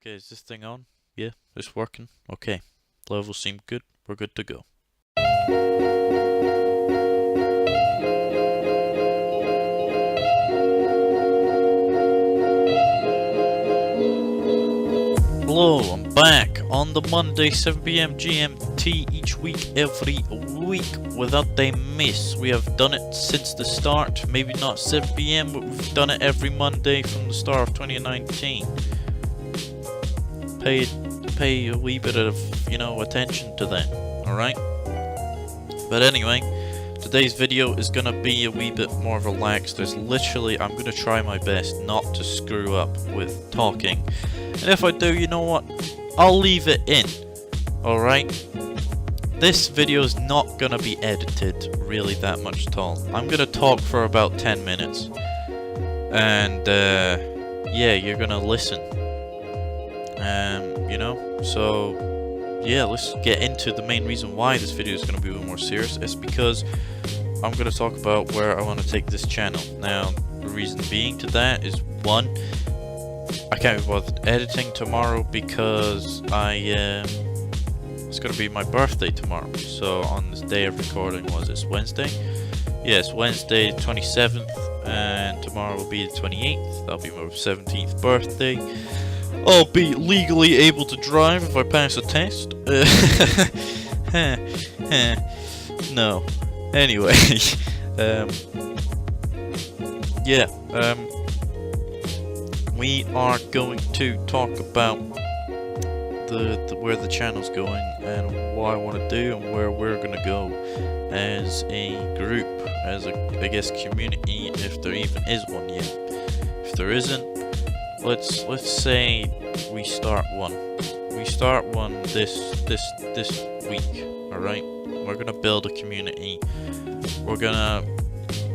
Okay, is this thing on? Yeah, it's working. Okay, levels seem good. We're good to go. Hello, I'm back on the Monday, 7 PM GMT each week, every week, without a miss. We have done it since the start, maybe not 7 PM, but we've done it every Monday from the start of 2019. Pay a wee bit of, attention to that, alright? But anyway, today's video is gonna be a wee bit more relaxed. I'm gonna try my best not to screw up with talking. And if I do, you know what? I'll leave it in, alright? This video is not gonna be edited really that much at all. I'm gonna talk for about 10 minutes. And, yeah, you're gonna listen. So yeah, let's get into the main reason why this video is going to be a bit more serious. It's because I'm going to talk about where I want to take this channel. Now, the reason being to that is, one, I can't be bothered editing tomorrow because it's going to be my birthday tomorrow. So on this day of recording, it's Wednesday? Yes, Wednesday 27th, and tomorrow will be the 28th. That'll be my 17th birthday. I'll be legally able to drive if I pass a test. No. Anyway, we are going to talk about where the channel's going and what I want to do and where we're gonna go as a group, as a, I guess, community, if there even is one yet. If there isn't, let's say we start one. We start one this week, alright? We're gonna build a community. We're gonna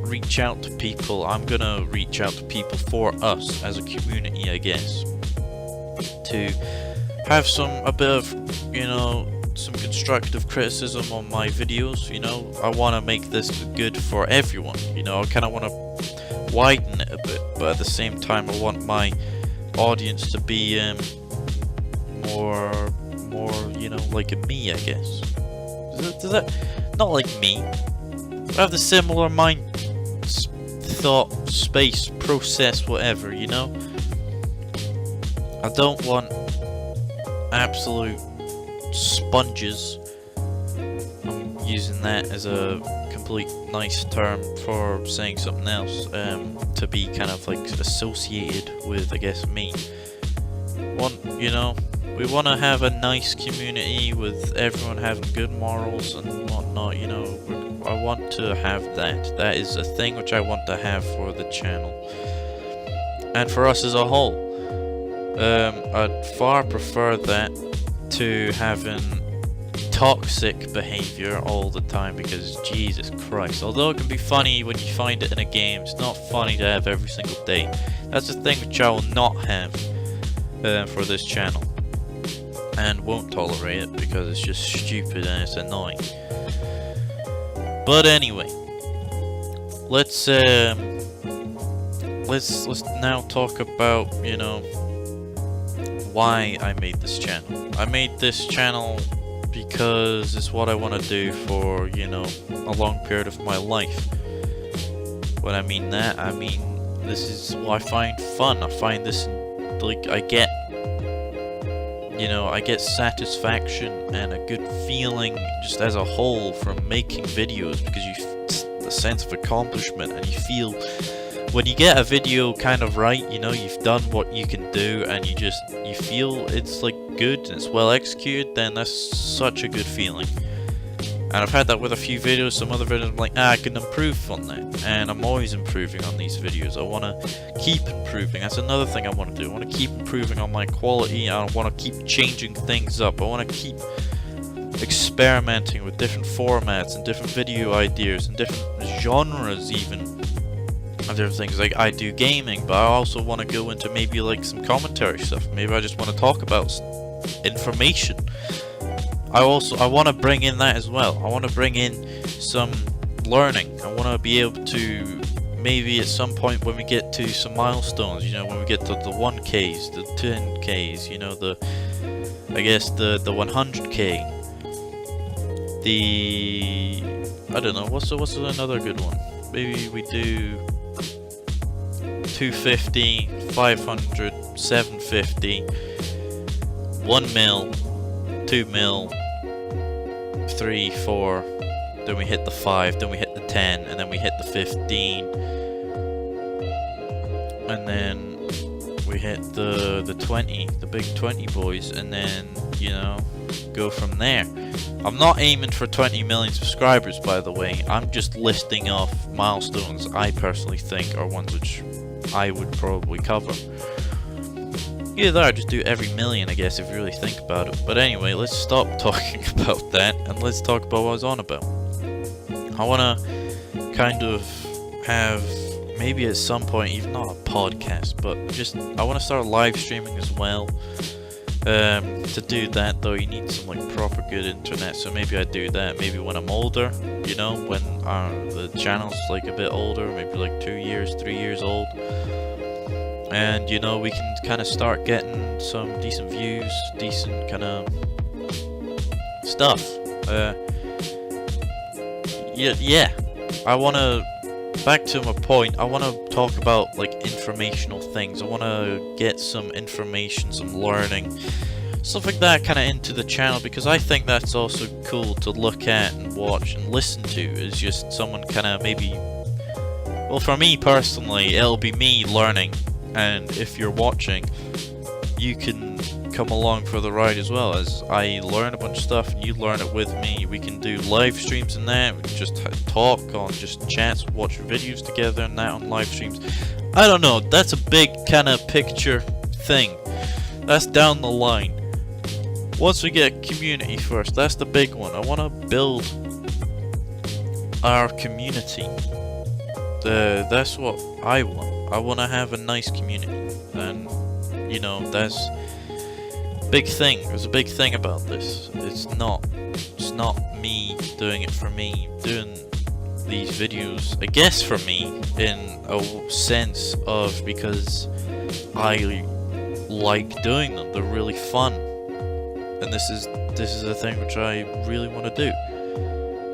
reach out to people. I'm gonna reach out to people for us as a community, I guess. To have a bit of, some constructive criticism on my videos, I wanna make this good for everyone, I kinda wanna widen it a bit, but at the same time I want my audience to be more like me, I guess. Does that not like me? I have the similar mind, thought, space, process, whatever, I don't want absolute sponges. I'm using that as a complete nice term for saying something else, to be kind of like associated with, I guess, me. We want to have a nice community with everyone having good morals and whatnot, I want to have that. That is a thing which I want to have for the channel. And for us as a whole. I'd far prefer that to having toxic behavior all the time, because Jesus Christ, although it can be funny when you find it in a game, it's not funny to have every single day. That's the thing which I will not have for this channel, and won't tolerate it because it's just stupid and it's annoying. But anyway, let's now talk about why I made this channel. I made this channel because it's what I want to do for, a long period of my life. When I mean that, I mean this is what I find fun. I find this, I get satisfaction and a good feeling just as a whole from making videos, because you a sense of accomplishment, and you feel when you get a video kind of right, you've done what you can do, and you feel it's good and it's well executed, then that's such a good feeling. And I've had that with a few videos. Some other videos I'm like, I can improve on that, and I'm always improving on these videos. I want to keep improving. That's another thing I want to do. I want to keep improving on my quality. I want to keep changing things up. I want to keep experimenting with different formats and different video ideas and different genres even of different things. Like, I do gaming, but I also want to go into maybe some commentary stuff. Maybe I just want to talk about information. I want to bring in that as well. I want to bring in some learning. I want to be able to maybe at some point when we get to some milestones, you know, when we get to the 1Ks, the 10Ks, you know, I guess the 100K, I don't know, what's another good one? Maybe we do 250, 500, 750, 1 mil, 2 mil, 3, 4, then we hit the 5, then we hit the 10, and then we hit the 15, and then we hit the 20, the big 20 boys, and then, you know, go from there. I'm not aiming for 20 million subscribers, by the way. I'm just listing off milestones I personally think are ones which I would probably cover. Either that or just do every million, I guess, if you really think about it. But anyway, let's stop talking about that and let's talk about what I was on about. I want to kind of have, maybe at some point, even not a podcast, but just, I want to start live streaming as well. To do that though, you need some like proper good internet, so maybe I do that maybe when I'm older, you know, when the channel's like a bit older, maybe like 2 years, 3 years old, and you know, we can kind of start getting some decent views, decent kind of stuff. Yeah, I want to, back to my point, I want to talk about like informational things. I want to get some information, some learning, stuff like that kind of into the channel, because I think that's also cool to look at and watch and listen to, is just someone kind of maybe, well, for me personally, it'll be me learning, and if you're watching, you can come along for the ride as well, as I learn a bunch of stuff and you learn it with me. We can do live streams and that, we can just talk on just chats, watch videos together and that on live streams. I don't know, that's a big kind of picture thing. That's down the line. Once we get community first, that's the big one. I want to build our community. That's what I want. I want to have a nice community, and you know, that's big thing. There's a big thing about this. It's not me doing it for me, doing these videos, I guess, for me, in a sense of because I like doing them. They're really fun, and this is a thing which I really want to do.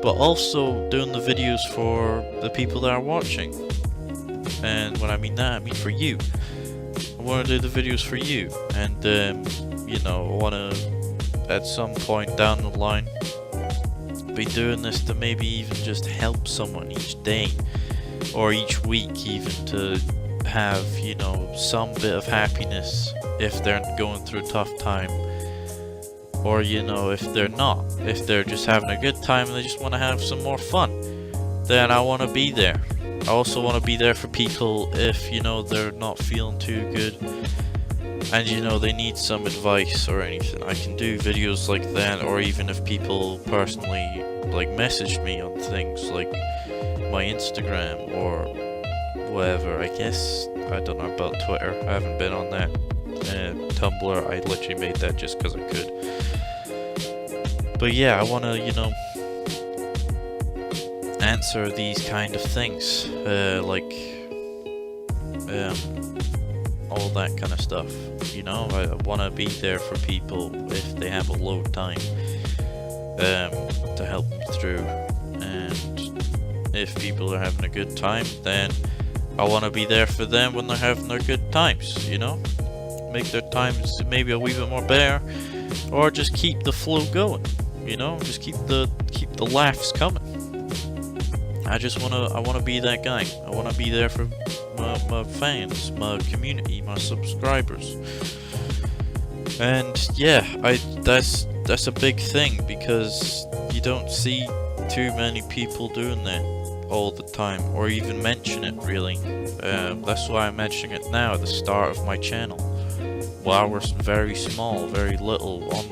But also doing the videos for the people that are watching. And when I mean that, I mean for you. I want to do the videos for you, and you know, I want to at some point down the line be doing this to maybe even just help someone each day or each week, even to have, you know, some bit of happiness if they're going through a tough time, or you know, if they're not, if they're just having a good time and they just want to have some more fun, then I want to be there. I also want to be there for people if, you know, they're not feeling too good and, you know, they need some advice or anything. I can do videos like that, or even if people personally like message me on things like my Instagram or whatever. I guess, I don't know about Twitter, I haven't been on that. Tumblr, I literally made that just because I could. But yeah, I want to, you know, answer these kind of things, like all that kind of stuff, you know. I want to be there for people if they have a low time, to help them through, and if people are having a good time, then I want to be there for them when they're having their good times, you know, make their times maybe a wee bit more better, or just keep the flow going, you know, just keep the laughs coming. I want to be that guy. I want to be there for my fans, my community, my subscribers. And yeah, that's a big thing, because you don't see too many people doing that all the time, or even mention it really. That's why I'm mentioning it now at the start of my channel, while we're very small, very little, on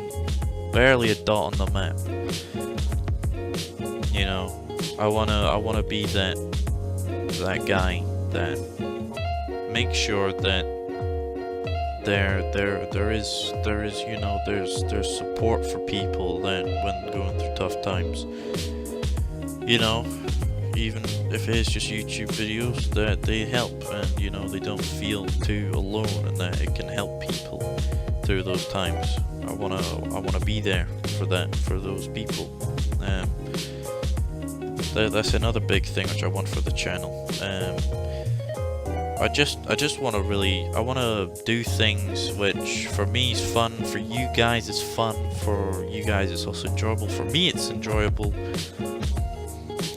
barely a dot on the map. You know, I wanna be that guy that makes sure that there is, you know, there's support for people that when going through tough times. You know, even if it is just YouTube videos, that they help, and you know, they don't feel too alone, and that it can help people through those times. I wanna be there for that, for those people. That's another big thing which I want for the channel. I just want to do things which for me is fun, for you guys is fun, for you guys it's also enjoyable, for me it's enjoyable,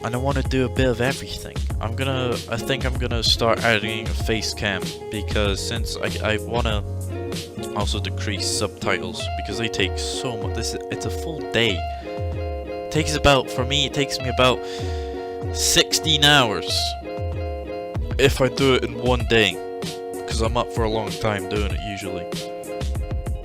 and I want to do a bit of everything. I think I'm gonna start adding a face cam, because since I want to also decrease subtitles, because they take so much. It's a full day. For me it takes me about 16 hours if I do it in one day, because I'm up for a long time doing it usually,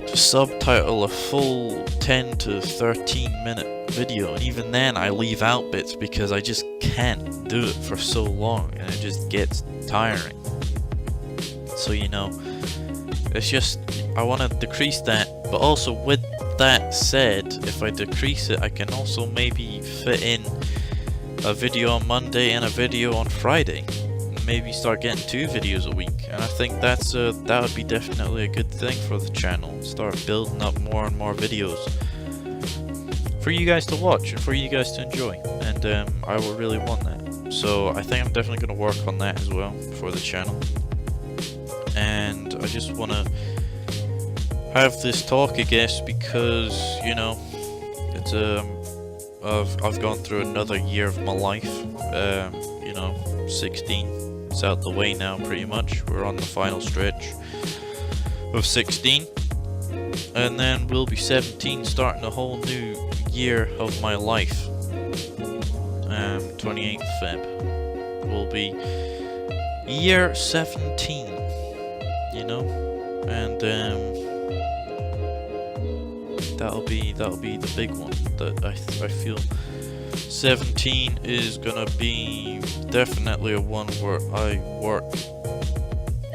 to subtitle a full 10 to 13 minute video, and even then I leave out bits because I just can't do it for so long, and it just gets tiring. So you know, it's just, I want to decrease that, but also with that said, if I decrease it, I can also maybe fit in a video on Monday and a video on Friday. Maybe start getting 2 videos a week, and I think that would be definitely a good thing for the channel. Start building up more and more videos for you guys to watch and for you guys to enjoy, and I would really want that. So I think I'm definitely going to work on that as well for the channel. And I just want to have this talk, I guess, because you know, it's I've gone through another year of my life. You know, 16. It's out the way now, pretty much. We're on the final stretch of 16, and then we'll be 17, starting a whole new year of my life. 28th Feb will be year 17, you know, and that'll be the big one that I feel. 17 is gonna be definitely a one where I work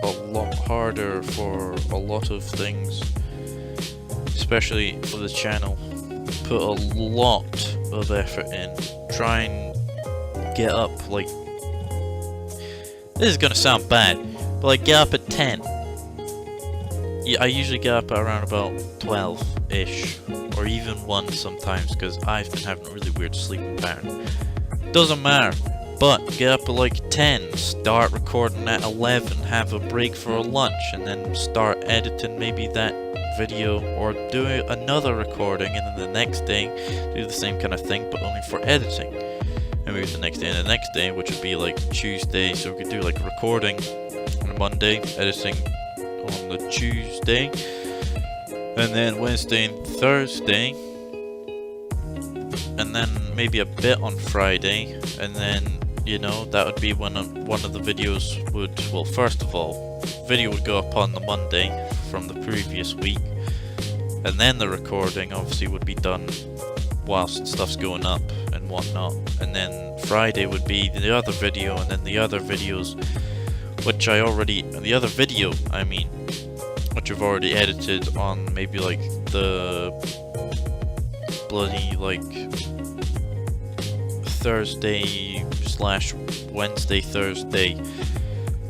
a lot harder for a lot of things, especially for the channel. Put a lot of effort in. Try and get up, like, this is gonna sound bad, but like get up at 10. Yeah, I usually get up at around about 12-ish, or even 1 sometimes, because I've been having a really weird sleeping pattern. Doesn't matter, but get up at like 10, start recording at 11, have a break for a lunch, and then start editing maybe that video, or do another recording, and then the next day do the same kind of thing, but only for editing. And maybe the next day and the next day, which would be like Tuesday, so we could do like a recording on a Monday, editing on the Tuesday, and then Wednesday and Thursday, and then maybe a bit on Friday, and then, you know, that would be when one of the videos would, well, first of all, video would go up on the Monday from the previous week, and then the recording obviously would be done whilst stuff's going up and whatnot, and then Friday would be the other video, and then the other videos which I mean, which I've already edited on maybe like the bloody like Thursday / Wednesday, Thursday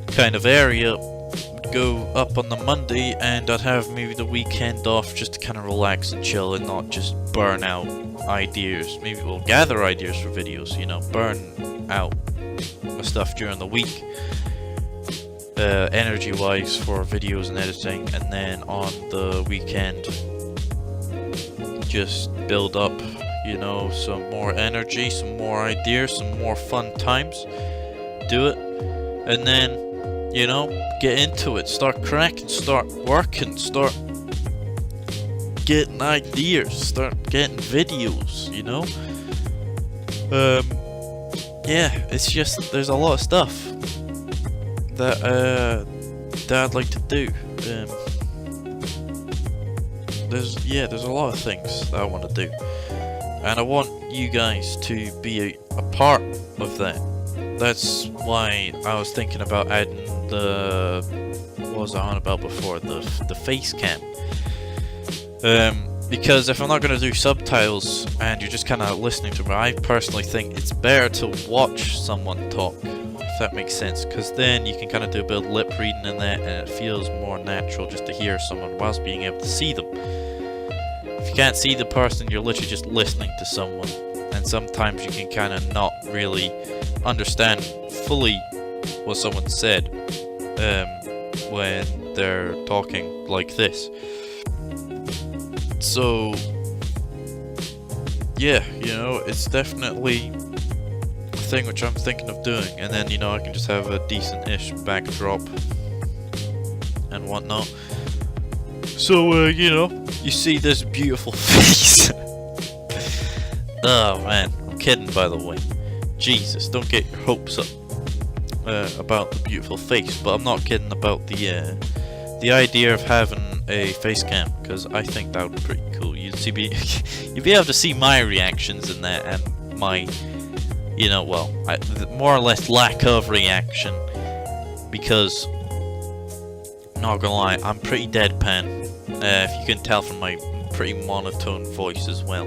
kind of area, would go up on the Monday, and I'd have maybe the weekend off just to kind of relax and chill and not just burn out ideas. Maybe we'll gather ideas for videos, you know, burn out stuff during the week, energy wise for videos and editing, and then on the weekend just build up, you know, some more energy, some more ideas, some more fun times, do it, and then, you know, get into it, start cracking, start working, start getting ideas, start getting videos, you know. Yeah, it's just, there's a lot of stuff that I'd like to do. There's a lot of things that I want to do, and I want you guys to be a part of that. That's why I was thinking about adding what was I on about before, the face cam. Because if I'm not going to do subtitles and you're just kind of listening to me, I personally think it's better to watch someone talk, if that makes sense. Because then you can kind of do a bit of lip reading in that, and it feels more natural just to hear someone whilst being able to see them. If you can't see the person, you're literally just listening to someone. And sometimes you can kind of not really understand fully what someone said when they're talking like this. So, yeah, you know, it's definitely a thing which I'm thinking of doing. And then, you know, I can just have a decent-ish backdrop and whatnot. So, you know, you see this beautiful face. Oh, man, I'm kidding, by the way. Jesus, don't get your hopes up about the beautiful face. But I'm not kidding about the idea of having a face cam, because I think that would be pretty cool. You'd be able to see my reactions in that, and my, you know, well, more or less lack of reaction, because, not gonna lie, I'm pretty deadpan, if you can tell from my pretty monotone voice as well.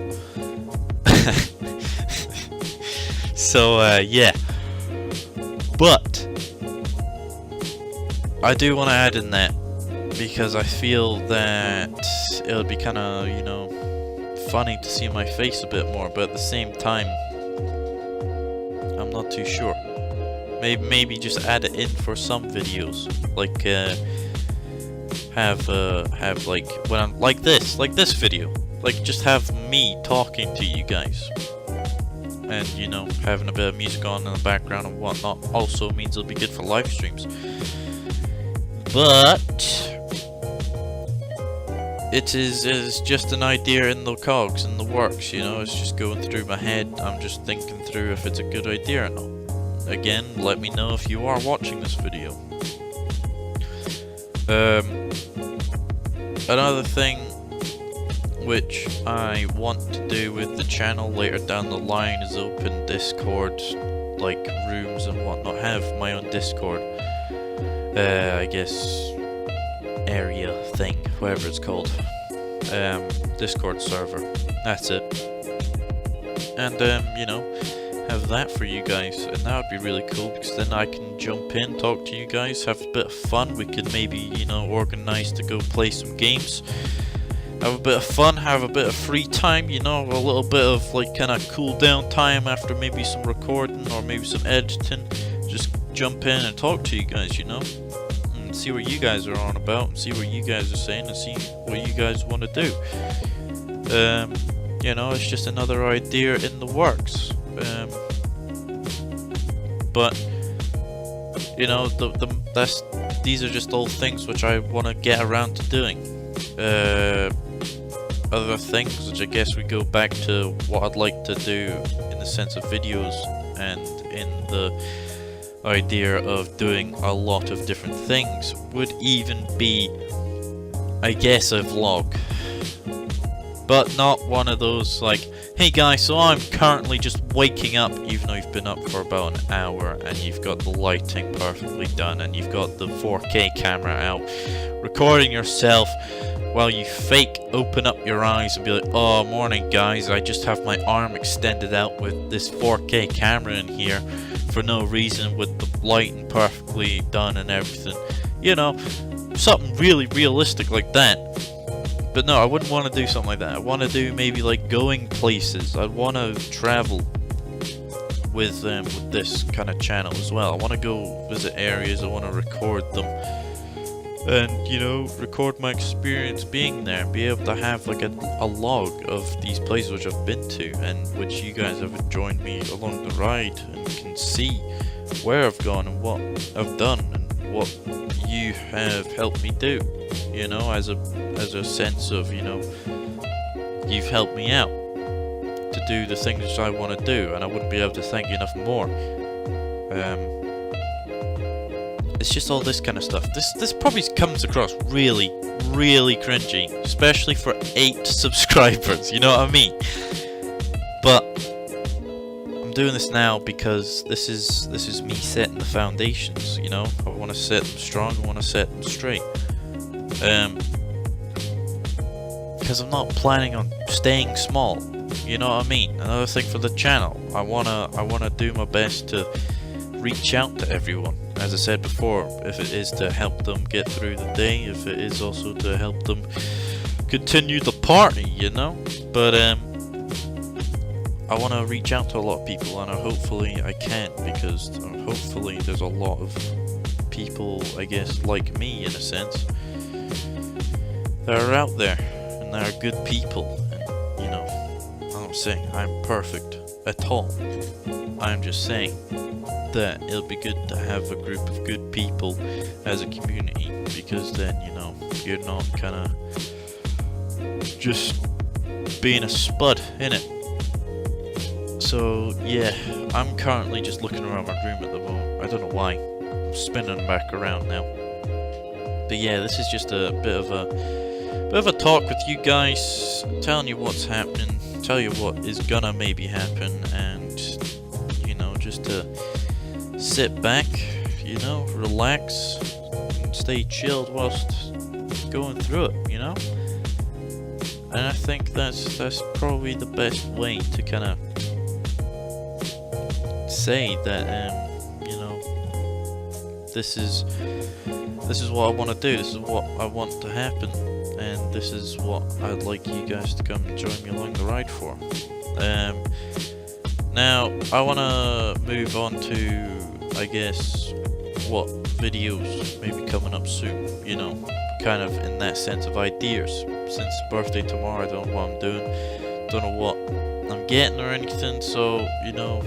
So, yeah. But I do want to add in that, because I feel that it would be kind of, you know, funny to see my face a bit more, but at the same time, I'm not too sure. Maybe just add it in for some videos, like have like when I'm like this video, like just have me talking to you guys, and you know, having a bit of music on in the background and whatnot. Also means it'll be good for live streams, but it's just an idea in the cogs, in the works, you know. It's just going through my head. I'm just thinking through if it's a good idea or not. Again, let me know if you are watching this video. Another thing which I want to do with the channel later down the line is open Discord, like rooms and whatnot. Have my own Discord, I guess, area thing, whatever it's called, Discord server, that's it. And you know, have that for you guys, and that would be really cool, because then I can jump in, talk to you guys, have a bit of fun. We could maybe, you know, organize to go play some games, have a bit of fun, have a bit of free time, you know, a little bit of like kind of cool down time after maybe some recording or maybe some editing. Just jump in and talk to you guys, you know, see what you guys are on about, and see what you guys are saying, and see what you guys want to do. You know, it's just another idea in the works. But you know, these are just all things which I want to get around to doing. Other things which I guess we go back to what I'd like to do in the sense of videos, and in the idea of doing a lot of different things, would even be, I guess, a vlog, but not one of those like, hey guys, so I'm currently just waking up, even though you've been up for about an hour, and you've got the lighting perfectly done, and you've got the 4K camera out, recording yourself while you fake open up your eyes and be like, oh, morning guys, I just have my arm extended out with this 4K camera in here for no reason, with the lighting perfectly done and everything, you know, something really realistic like that. But no, I wouldn't want to do something like that. I want to do maybe like going places. I want to travel with this kind of channel as well. I want to go visit areas. I want to record them, and you know, record my experience being there, and be able to have like a log of these places which I've been to, and which you guys have joined me along the ride, and can see where I've gone and what I've done and what you have helped me do. You know, as a sense of, you know, you've helped me out to do the things I want to do, and I wouldn't be able to thank you enough more. It's just all this kind of stuff. This probably comes across really, really cringy, especially for 8 subscribers, you know what I mean? But I'm doing this now because this is me setting the foundations, you know? I want to set them strong, I want to set them straight. because I'm not planning on staying small. You know what I mean? Another thing for the channel, I wanna do my best to reach out to everyone. As I said before, if it is to help them get through the day, if it is also to help them continue the party, you know. But I want to reach out to a lot of people, and hopefully I can, because hopefully there's a lot of people, I guess, like me in a sense, that are out there and that are good people. And you know, I'm not saying I'm perfect at all. I'm just saying that it'll be good to have a group of good people as a community, because then, you know, you're not kind of just being a spud in it. So yeah, I'm currently just looking around my room at the moment. I don't know why. I'm spinning back around now. But yeah, this is just a bit of a talk with you guys, telling you what's happening, tell you what is gonna maybe happen, and you know, just to sit back, you know, relax, and stay chilled whilst going through it, you know. And I think that's probably the best way to kind of say that, you know, this is what I want to do, this is what I want to happen, and this is what I'd like you guys to come and join me along the ride for. Now, I want to move on to, I guess, what videos may be coming up soon, you know, kind of in that sense of ideas. Since it's birthday tomorrow, I don't know what I'm doing, don't know what I'm getting or anything, so, you know,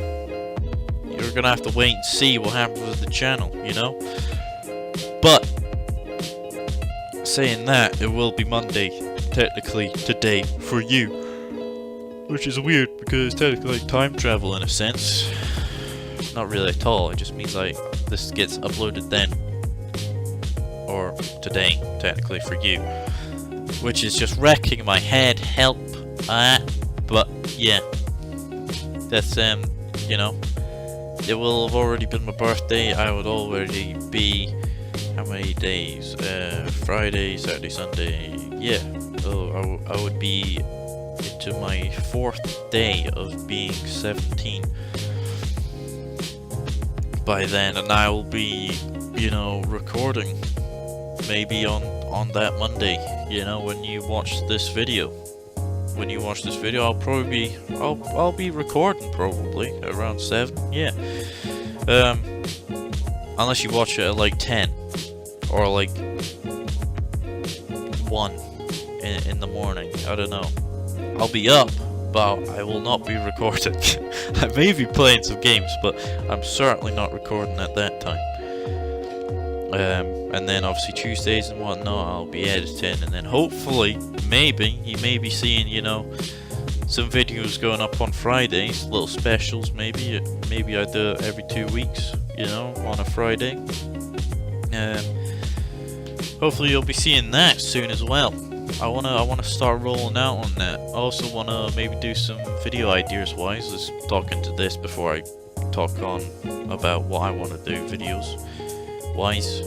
you're gonna have to wait and see what happens with the channel, you know. But saying that, it will be Monday, technically, today, for you. Which is weird, because it's technically like time travel in a sense. Not really at all, it just means like this gets uploaded then. Or today, technically, for you. Which is just wrecking my head, help. But yeah. That's, you know. It will have already been my birthday. I would already be, how many days? Friday, Saturday, Sunday. Yeah. Oh, I would be into my 4th day of being 17 by then, and I will be, you know, recording maybe on that Monday. You know, when you watch this video. When you watch this video, I'll be recording probably around 7, yeah. Unless you watch it at like 10 or like 1 in the morning, I don't know. I'll be up, but I will not be recording. I may be playing some games, but I'm certainly not recording at that time. And then obviously Tuesdays and whatnot, I'll be editing, and then hopefully, maybe, you may be seeing, you know, some videos going up on Fridays, little specials maybe I do it every 2 weeks, you know, on a Friday. Hopefully you'll be seeing that soon as well. I wanna start rolling out on that. I also wanna maybe do some video ideas wise. Let's talk into this before I talk on about what I wanna do videos wise.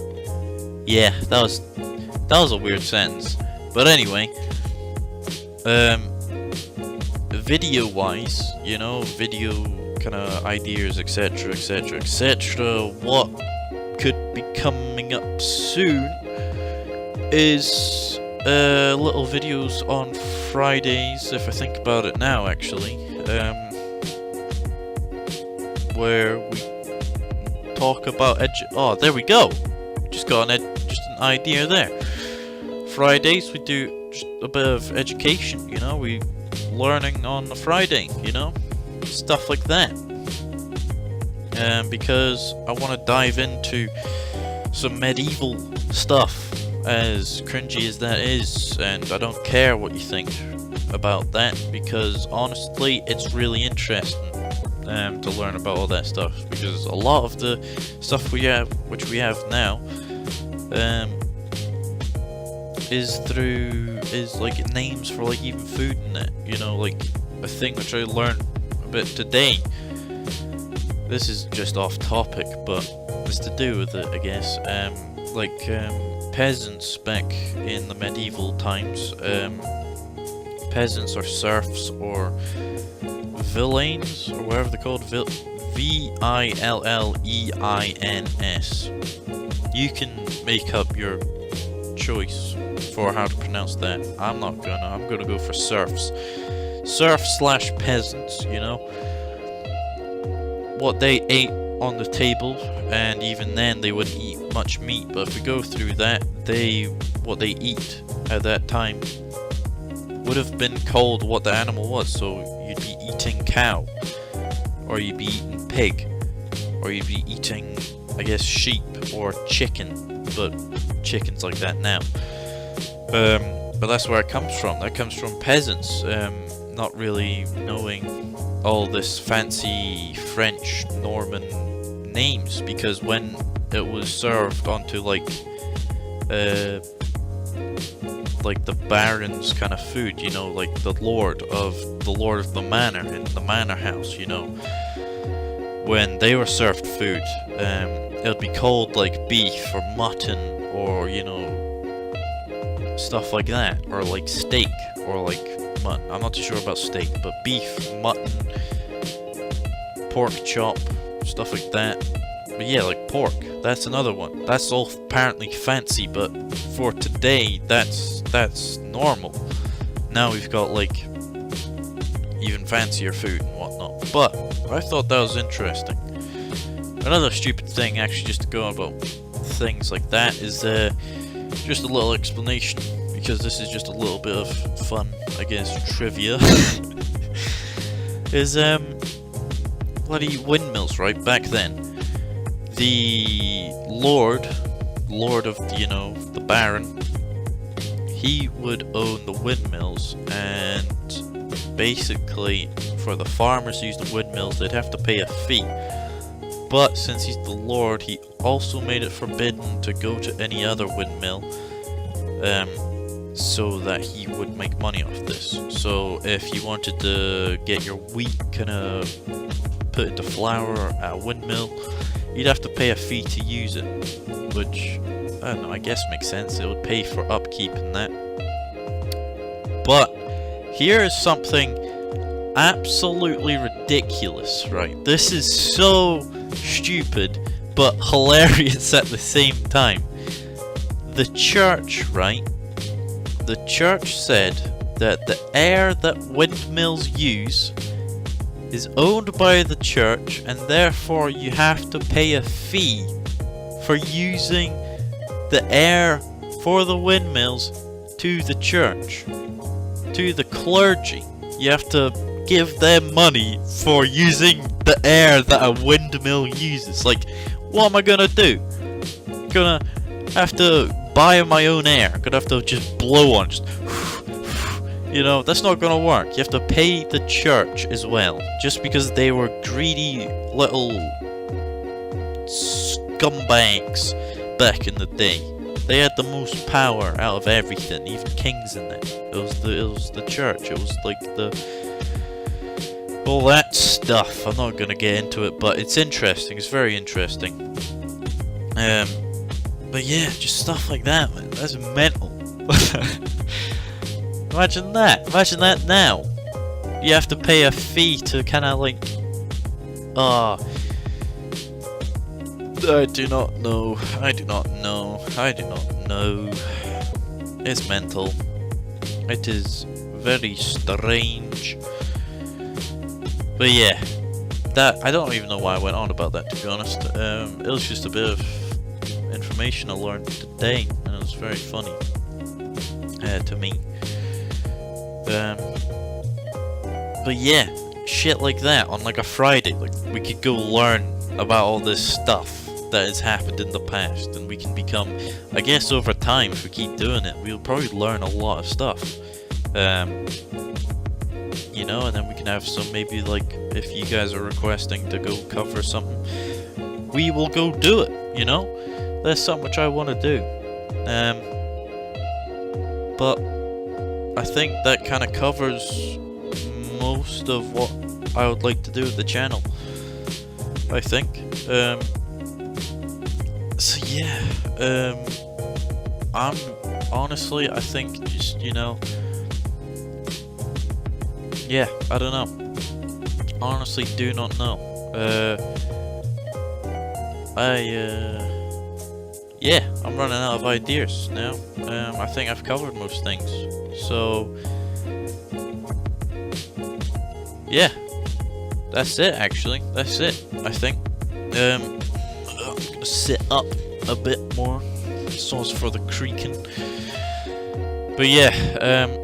Yeah, that was a weird sentence. But anyway, video wise, you know, video kind of ideas, etc, etc, etc. What could be coming up soon is little videos on Fridays, if I think about it now, actually, where we talk about oh, there we go. Just got just an idea there. Fridays we do just a bit of education, you know, we learning on a Friday, you know, stuff like that. Because I want to dive into some medieval stuff, as cringy as that is, and I don't care what you think about that, because honestly it's really interesting to learn about all that stuff, because a lot of the stuff we have now is like names for like even food in it, you know, like a thing which I learned a bit today. This is just off topic, but it's to do with it, I guess. Peasants back in the medieval times, peasants or serfs or villains or whatever they're called, V-I-L-L-E-I-N-S. You can make up your choice for how to pronounce that. I'm gonna go for serfs. Serf/peasants, you know, what they ate on the table, and even then they wouldn't eat much meat, but if we go through that, what they eat at that time would have been called what the animal was. So you'd be eating cow, or you'd be eating pig, or you'd be eating, I guess, sheep or chicken, but chicken's like that now. But that's where it comes from. That comes from peasants, not really knowing all this fancy French Norman names, because when it was served onto like the baron's kind of food, you know, like the lord of the manor in the manor house, you know, when they were served food, it would be called like beef or mutton, or you know, stuff like that, or like steak, or like mutton. I'm not too sure about steak, but beef, mutton, pork chop, stuff like that. But yeah, like pork, that's another one. That's all apparently fancy, but for today, that's normal. Now we've got like even fancier food and whatnot. But I thought that was interesting. Another stupid thing, actually, just to go on about things like that, is just a little explanation, because this is just a little bit of fun, I guess, trivia. Is bloody windmills, right? Back then, the lord of the, you know, the baron, he would own the windmills, and basically for the farmers who use the windmills, they'd have to pay a fee. But since he's the lord, he also made it forbidden to go to any other windmill, so that he would make money off this. So if you wanted to get your wheat kind of put into flour at a windmill, you'd have to pay a fee to use it, which, I don't know, I guess makes sense. It would pay for upkeep and that. But here is something absolutely ridiculous, right? This is so stupid, but hilarious at the same time. The church, right? The church said that the air that windmills use is owned by the church, and therefore you have to pay a fee for using the air for the windmills to the church, to the clergy. You have to give them money for using the air that a windmill uses. Like, what am I gonna do? Gonna have to buy my own air. Gonna have to just blow on, just you know, that's not gonna work. You have to pay the church as well, just because they were greedy little scumbags back in the day. They had the most power out of everything, even kings in it. It was the church. It was like all that stuff. I'm not gonna get into it, but it's interesting. It's very interesting. But yeah, just stuff like that, man. That's mental. Imagine that. Imagine that now. You have to pay a fee to kind of like... I do not know. I do not know. I do not know. It's mental. It is very strange. But yeah, that, I don't even know why I went on about that, to be honest. It was just a bit of information I learned today, and it was very funny to me. But yeah, shit like that on like a Friday, like we could go learn about all this stuff that has happened in the past, and we can become, I guess over time, if we keep doing it, we'll probably learn a lot of stuff. You know, and then we can have some, maybe like, if you guys are requesting to go cover something, we will go do it, you know? That's something which I want to do. But I think that kind of covers most of what I would like to do with the channel, I think. So yeah, I'm honestly, I think just, you know, yeah, I don't know. Honestly, do not know. Yeah, I'm running out of ideas now. I think I've covered most things. So, yeah, that's it. Actually, that's it. I think. I'm gonna sit up a bit more. Sauce for the creaking. But yeah,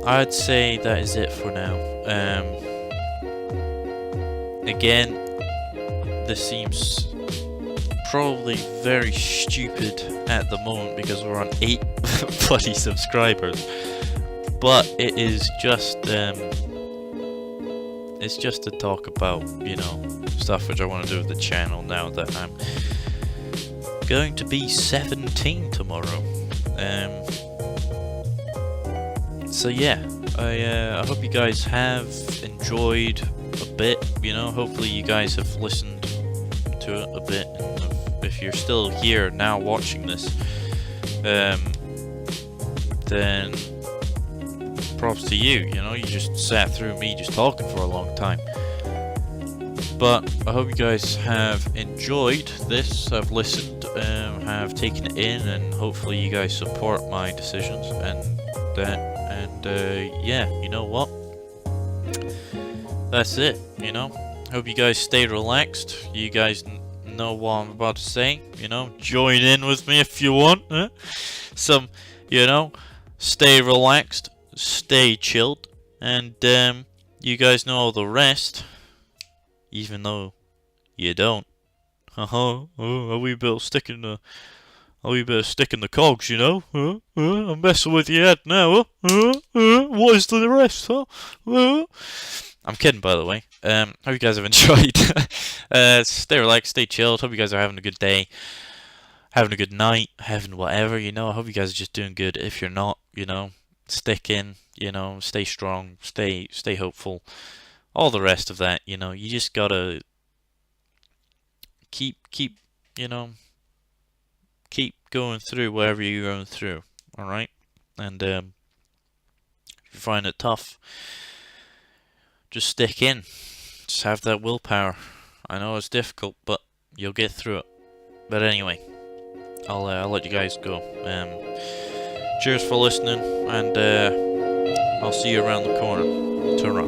I'd say that is it for now. Again, this seems probably very stupid at the moment because we're on 8 bloody subscribers. But it is just, it's just to talk about, you know, stuff which I want to do with the channel now that I'm going to be 17 tomorrow. So yeah, I hope you guys have enjoyed a bit, you know, hopefully you guys have listened to it a bit, and if you're still here now watching this, then props to you, you know, you just sat through me just talking for a long time. But I hope you guys have enjoyed this, have listened, have taken it in, and hopefully you guys support my decisions and that. And yeah, you know what? That's it, you know? Hope you guys stay relaxed. You guys know what I'm about to say, you know? Join in with me if you want. Huh? Some, you know, stay relaxed, stay chilled, and you guys know all the rest, even though you don't. A wee bit of stick in the cogs, you know. I'm messing with your head now. What is the rest? I'm kidding, by the way. Hope you guys have enjoyed. Stay relaxed, stay chilled. Hope you guys are having a good day, having a good night, having whatever, you know. I hope you guys are just doing good. If you're not, you know, stick in, you know, stay strong, stay hopeful. All the rest of that, you know, you just gotta keep, you know, keep going through whatever you're going through, alright? And if you find it tough, just stick in. Just have that willpower. I know it's difficult, but you'll get through it. But anyway, I'll let you guys go. Cheers for listening, and I'll see you around the corner. Ta-ra.